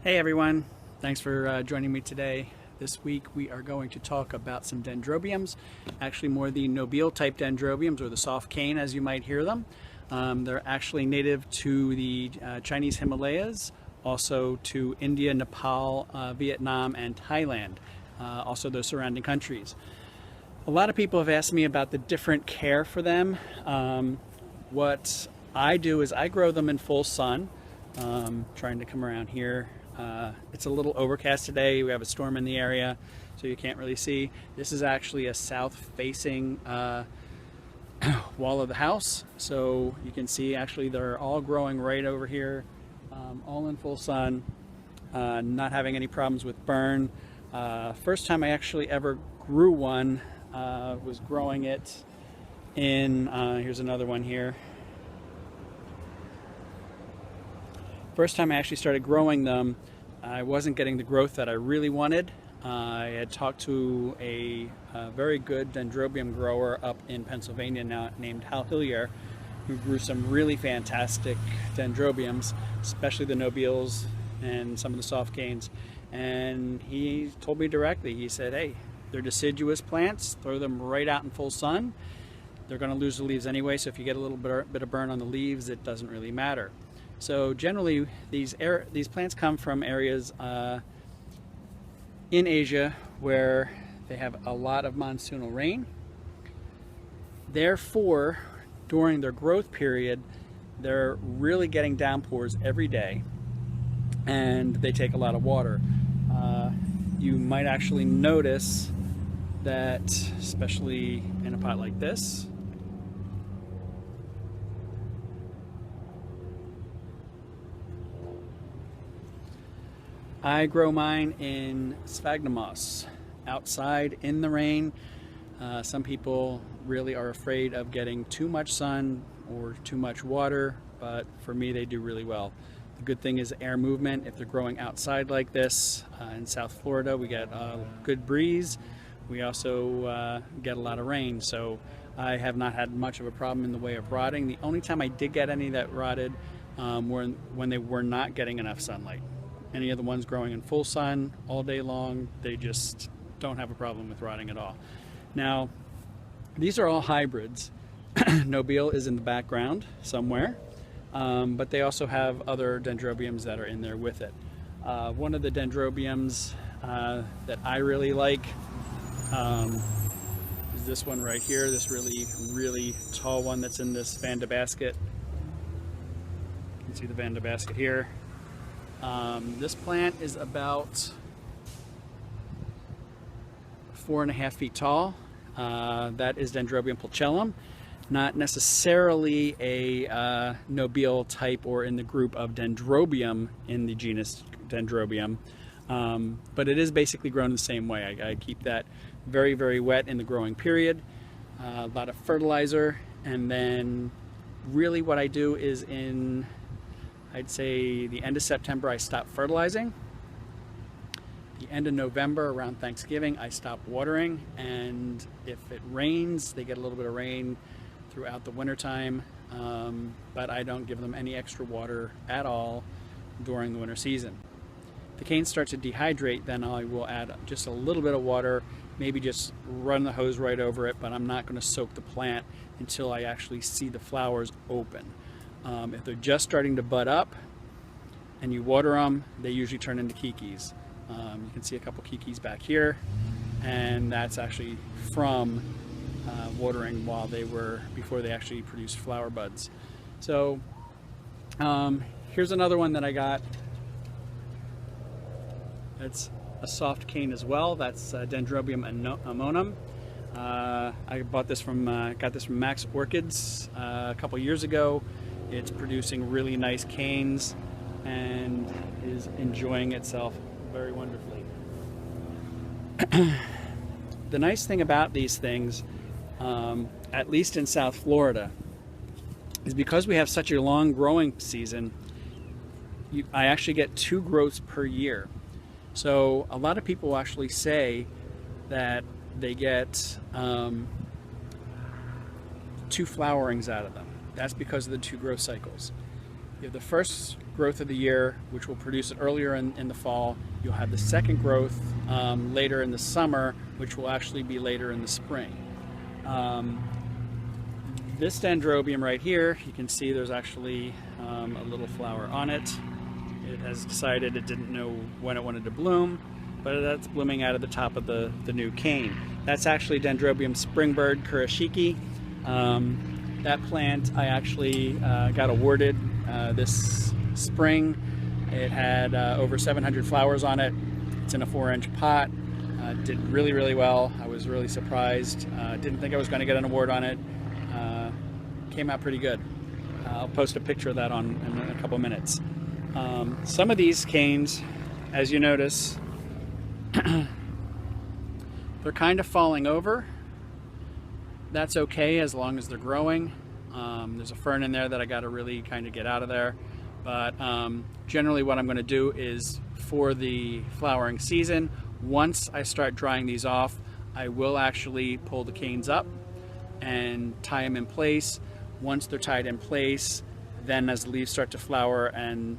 Hey everyone, thanks for joining me today. This week we are going to talk about some dendrobiums, actually more the nobile type dendrobiums, or the soft cane as you might hear them. They're actually native to the Chinese Himalayas, also to India, Nepal, Vietnam, and Thailand, also those surrounding countries. A lot of people have asked me about the different care for them. What I do is I grow them in full sun. Trying to come around here. It's a little overcast today. We have a storm in the area, so you can't really see. This is actually a south-facing wall of the house, so you can see actually they're all growing right over here, all in full sun, not having any problems with burn. First time I actually ever grew one was growing it in, here's another one here. First time I actually started growing them, I wasn't getting the growth that I really wanted. I had talked to a very good dendrobium grower up in Pennsylvania now named Hal Hillier, who grew some really fantastic dendrobiums, especially the nobiles and some of the soft canes. And he told me directly, he said, hey, they're deciduous plants, throw them right out in full sun. They're going to lose the leaves anyway, so if you get a little bit of burn on the leaves, it doesn't really matter. So generally, these plants come from areas in Asia where they have a lot of monsoonal rain. Therefore, during their growth period, they're really getting downpours every day, and they take a lot of water. You might actually notice that, especially in a pot like this, I grow mine in sphagnum moss, outside in the rain. Some people really are afraid of getting too much sun or too much water, but for me they do really well. The good thing is air movement. If they're growing outside like this, in South Florida we get a good breeze. We also get a lot of rain, so I have not had much of a problem in the way of rotting. The only time I did get any that rotted were when they were not getting enough sunlight. Any of the ones growing in full sun all day long, they just don't have a problem with rotting at all. Now, these are all hybrids. Nobile is in the background somewhere, but they also have other dendrobiums that are in there with it. One of the dendrobiums that I really like is this one right here, this really tall one that's in this Vanda basket. You can see the Vanda basket here. This plant is about 4.5 feet tall. That is Dendrobium pulchellum, not necessarily a nobile type or in the group of Dendrobium in the genus Dendrobium, but it is basically grown the same way. I keep that very wet in the growing period, a lot of fertilizer, and then really what I do is I'd say the end of September I stop fertilizing. The end of November, around Thanksgiving, I stop watering, and if it rains, they get a little bit of rain throughout the wintertime, but I don't give them any extra water at all during the winter season. If the canes start to dehydrate, then I will add just a little bit of water, maybe just run the hose right over it, but I'm not going to soak the plant until I actually see the flowers open. If they're just starting to bud up and you water them, they usually turn into kikis. You can see a couple kikis back here, and that's actually from watering before they actually produced flower buds. So here's another one that I got. It's a soft cane as well. That's Dendrobium ammonum. I got this from Max Orchids a couple years ago. It's producing really nice canes and is enjoying itself very wonderfully. The nice thing about these things, at least in South Florida, is because we have such a long growing season, I actually get 2 growths per year. So a lot of people actually say that they get 2 flowerings out of them. That's because of the 2 growth cycles. You have the first growth of the year, which will produce it earlier in the fall. You'll have the second growth later in the summer, which will actually be later in the spring. This dendrobium right here, you can see there's actually a little flower on it. It has decided it didn't know when it wanted to bloom, but that's blooming out of the top of the new cane. That's actually Dendrobium springbird kurashiki. That plant I actually got awarded this spring. It had over 700 flowers on it. It's in a 4-inch pot. Did really, really well. I was really surprised. Didn't think I was going to get an award on it. Came out pretty good. I'll post a picture of that in a couple minutes. Some of these canes, as you notice, they're kind of falling over. That's okay as long as they're growing. There's a fern in there that I got to really kind of get out of there. But generally what I'm going to do is, for the flowering season, once I start drying these off, I will actually pull the canes up and tie them in place. Once they're tied in place, then as the leaves start to flower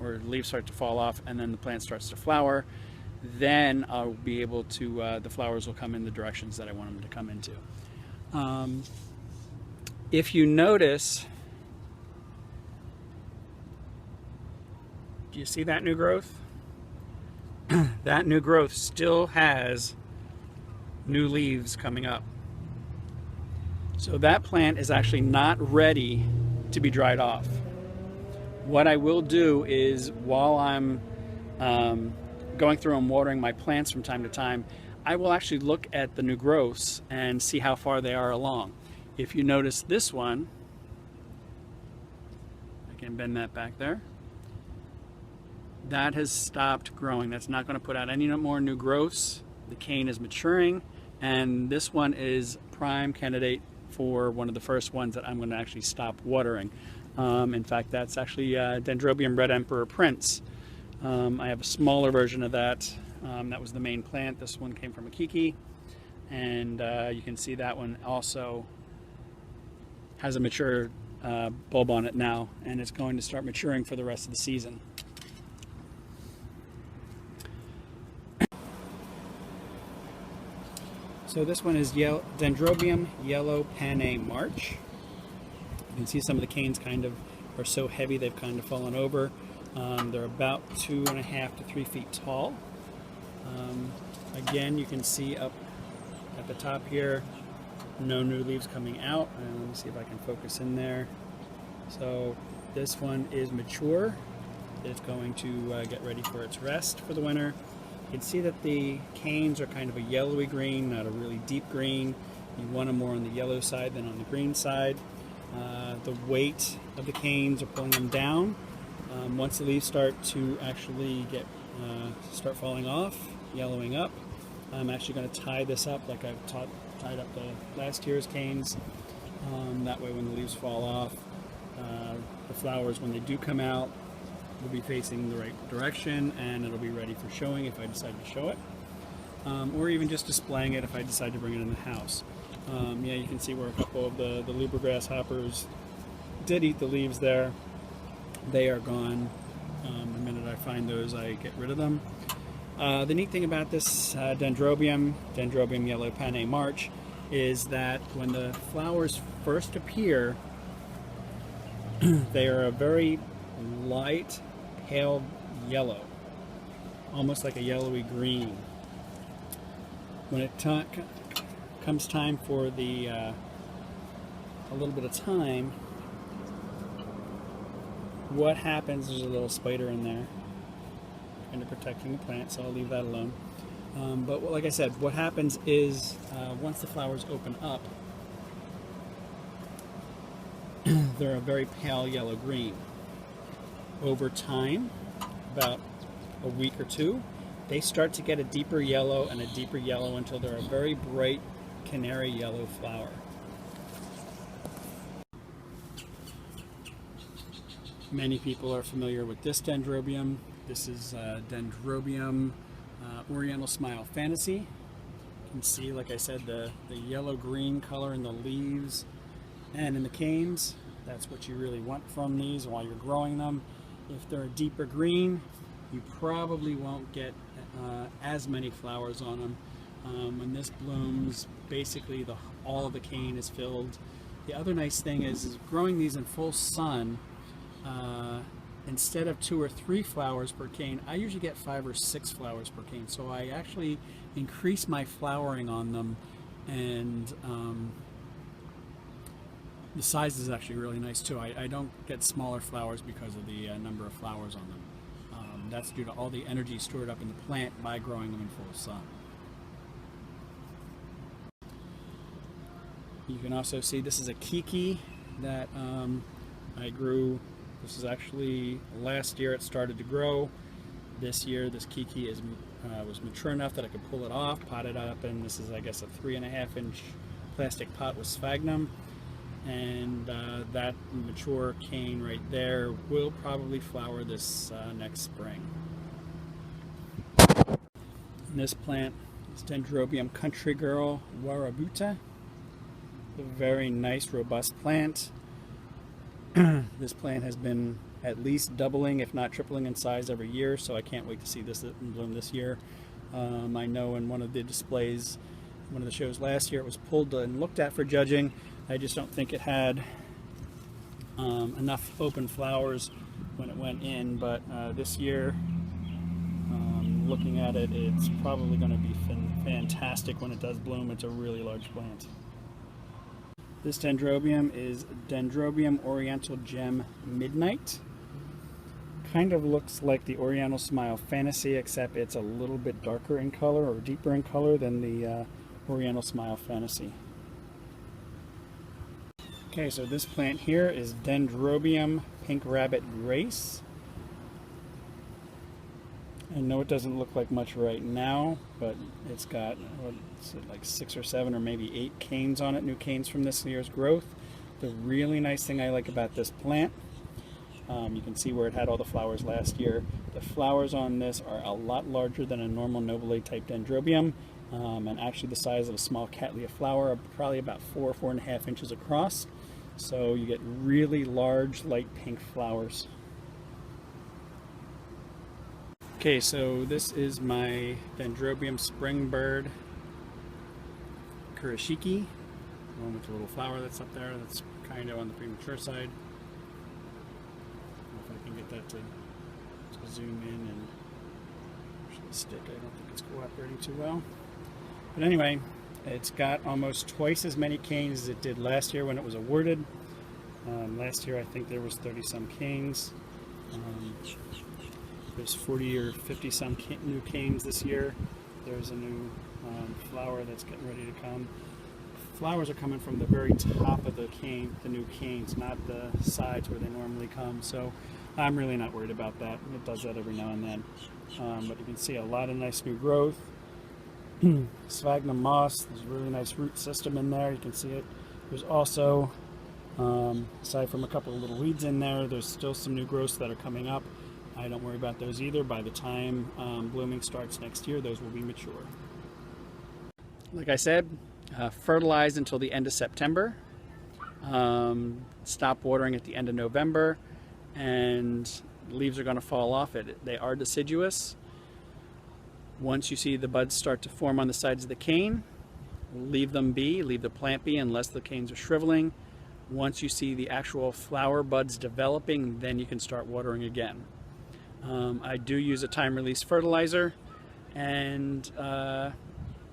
or leaves start to fall off and then the plant starts to flower, then I'll be able to, the flowers will come in the directions that I want them to come into. If you notice, do you see that new growth? That new growth still has new leaves coming up. So that plant is actually not ready to be dried off. What I will do is, while I'm going through and watering my plants from time to time, I will actually look at the new growths and see how far they are along. If you notice this one, I can bend that back there, that has stopped growing. That's not going to put out any more new growths. The cane is maturing, and this one is prime candidate for one of the first ones that I'm going to actually stop watering. In fact, that's actually Dendrobium Red Emperor Prince. I have a smaller version of that. That was the main plant. This one came from a Kiki, and you can see that one also has a mature bulb on it now, and it's going to start maturing for the rest of the season. So this one is Dendrobium Yellow Panay March. You can see some of the canes kind of are so heavy they've kind of fallen over. They're about 2.5 to 3 feet tall. Again, you can see up at the top here, no new leaves coming out. Let me see if I can focus in there. So this one is mature. It's going to get ready for its rest for the winter. You can see that the canes are kind of a yellowy green, not a really deep green. You want them more on the yellow side than on the green side. The weight of the canes are pulling them down. Once the leaves start to actually start falling off, yellowing up, I'm actually going to tie this up like I've tied up the last year's canes. That way when the leaves fall off, the flowers, when they do come out, will be facing the right direction, and it'll be ready for showing if I decide to show it, or even just displaying it if I decide to bring it in the house. Yeah, you can see where a couple of the lubra grasshoppers did eat the leaves there. They are gone. The minute I find those, I get rid of them. The neat thing about this Dendrobium Yellow Panay March, is that when the flowers first appear, they are a very light, pale yellow, almost like a yellowy green. When it comes time for the a little bit of time, what happens, there's a little spider in there kind of protecting the plant, so I'll leave that alone. But like I said, what happens is once the flowers open up, they're a very pale yellow green. Over time, about a week or two, they start to get a deeper yellow and a deeper yellow until they're a very bright canary yellow flower. Many people are familiar with this dendrobium. This is Dendrobium Oriental Smile Fantasy. You can see, like I said, the yellow-green color in the leaves and in the canes. That's what you really want from these while you're growing them. If they're a deeper green, you probably won't get as many flowers on them. When this blooms, basically all of the cane is filled. The other nice thing is growing these in full sun, instead of 2 or 3 flowers per cane, I usually get 5 or 6 flowers per cane. So I actually increase my flowering on them, and the size is actually really nice too. I don't get smaller flowers because of the number of flowers on them. That's due to all the energy stored up in the plant by growing them in full sun. You can also see this is a kiki that I grew. This is actually last year it started to grow. This year this kiki was mature enough that I could pull it off, pot it up, and this is, I guess, a 3.5 inch plastic pot with sphagnum. And that mature cane right there will probably flower this next spring. And this plant is Dendrobium Country Girl Warabuta. A very nice, robust plant. This plant has been at least doubling, if not tripling in size every year, so I can't wait to see this in bloom this year. I know in one of the displays, one of the shows last year, it was pulled and looked at for judging. I just don't think it had enough open flowers when it went in, but this year, looking at it, it's probably going to be fantastic when it does bloom. It's a really large plant. This dendrobium is Dendrobium Oriental Gem Midnight. Kind of looks like the Oriental Smile Fantasy, except it's a little bit darker in color, or deeper in color, than the Oriental Smile Fantasy. Okay, so this plant here is Dendrobium Pink Rabbit Grace. I know it doesn't look like much right now, but it's got like 6 or 7 or maybe 8 canes on it, new canes from this year's growth. The really nice thing I like about this plant, you can see where it had all the flowers last year. The flowers on this are a lot larger than a normal nobile type dendrobium, and actually the size of a small cattleya flower, probably about 4.5 inches across. So you get really large light pink flowers. Okay, so this is my Dendrobium Springbird Kurashiki, the one with the little flower that's up there. That's kind of on the premature side. I don't know if I can get that to zoom in and stick. I don't think it's cooperating too well. But anyway, it's got almost twice as many canes as it did last year when it was awarded. Last year I think there was 30 some canes. There's 40 or 50 some new canes this year. There's a new flower that's getting ready to come. Flowers are coming from the very top of the cane, the new canes, not the sides where they normally come. So I'm really not worried about that. It does that every now and then. But you can see a lot of nice new growth. Sphagnum moss, there's a really nice root system in there. You can see it. There's also, aside from a couple of little weeds in there, there's still some new growths that are coming up. I don't worry about those either. By the time blooming starts next year, those will be mature. Like I said, fertilize until the end of September. Stop watering at the end of November, and leaves are going to fall off. They are deciduous. Once you see the buds start to form on the sides of the cane, leave them be, leave the plant be unless the canes are shriveling. Once you see the actual flower buds developing, then you can start watering again. I do use a time-release fertilizer, and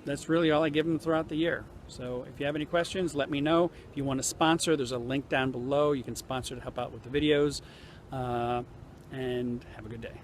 that's really all I give them throughout the year. So if you have any questions, let me know. If you want to sponsor, there's a link down below. You can sponsor to help out with the videos, and have a good day.